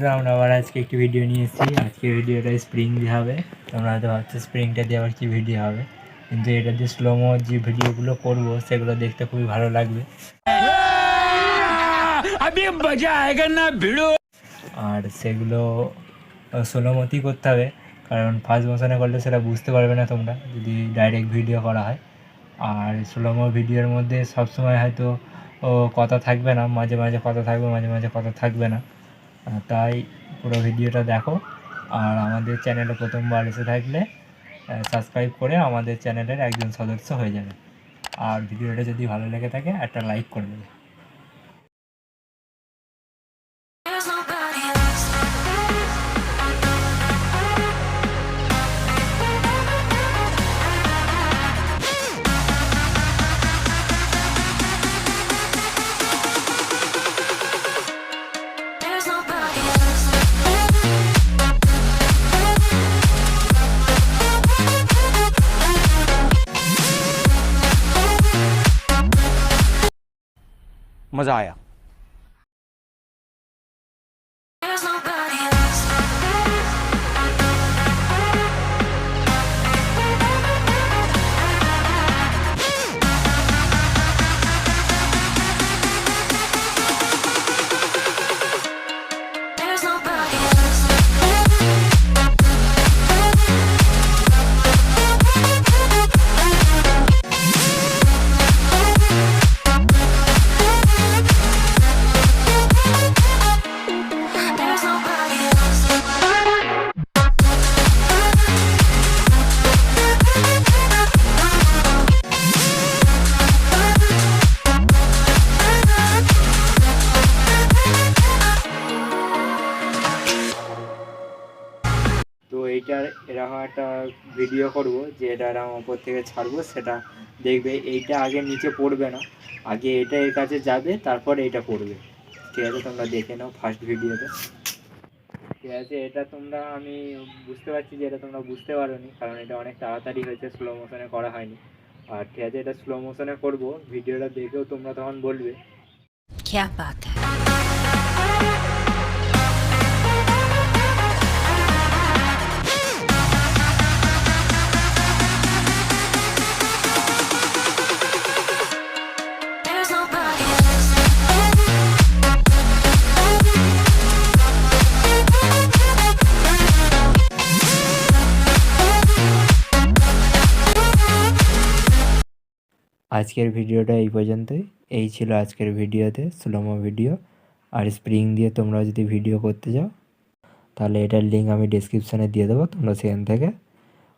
বন্ধুরা, আমরা আবার আজকে একটি ভিডিও নিয়ে এসেছি। আজকে ভিডিওটা স্প্রিং দিয়ে হবে। তোমরা হয়তো ভাবছো স্প্রিংটা দিয়ে আবার কী ভিডিও হবে, কিন্তু এটা দিয়ে স্লোমো যে ভিডিওগুলো করব সেগুলো দেখতে খুবই ভালো লাগবে। আর সেগুলো স্লোমোতেই করতে হবে, কারণ ফার্স্ট মোশনে করলে সেটা বুঝতে পারবে না তোমরা যদি ডাইরেক্ট ভিডিও করা হয়। আর স্লোমো ভিডিওর মধ্যে সবসময় হয়তো কথা থাকবে না, মাঝে মাঝে কথা থাকবে, মাঝে মাঝে কথা থাকবে না। তাই পুরো ভিডিওটা দেখো। আর আমাদের চ্যানেলে প্রথমবার এসে থাকলে সাবস্ক্রাইব করে আমাদের চ্যানেলের একজন সদস্য হয়ে যাবে। আর ভিডিওটা যদি ভালো লেগে থাকে একটা লাইক করে দেবে। मज़ा आया। তো এইটার এরকম একটা ভিডিও করব, যে এটা এরকম ওপর থেকে ছাড়বো, সেটা দেখবে এইটা আগে নিচে পড়বে না, আগে এটা এর কাছে যাবে, তারপর এইটা পড়বে। ঠিক আছে, তোমরা দেখে নাও ফার্স্ট ভিডিওতে। ঠিক আছে, এটা তোমরা, আমি বুঝতে পারছি যে এটা তোমরা বুঝতে পারোনি, কারণ এটা অনেক তাড়াতাড়ি হয়েছে, স্লো মোশনে করা হয়নি। আর ঠিক আছে, এটা স্লো মোশনে করবো, ভিডিওটা দেখেও তোমরা তখন বলবে क्या बात है। আজকের ভিডিওটা এই পর্যন্তই। এই ছিল আজকের ভিডিওতে স্লোমো ভিডিও। আর স্প্রিং দিয়ে তোমরা যদি ভিডিও করতে চাও তাহলে এটার লিঙ্ক আমি ডেসক্রিপশানে দিয়ে দেবো, তোমরা সেখান থেকে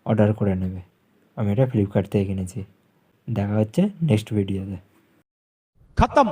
অর্ডার করে নেবে। আমি এটা ফ্লিপকার্ট থেকে কিনেছি। দেখা হচ্ছে নেক্সট ভিডিওতে। खत्म।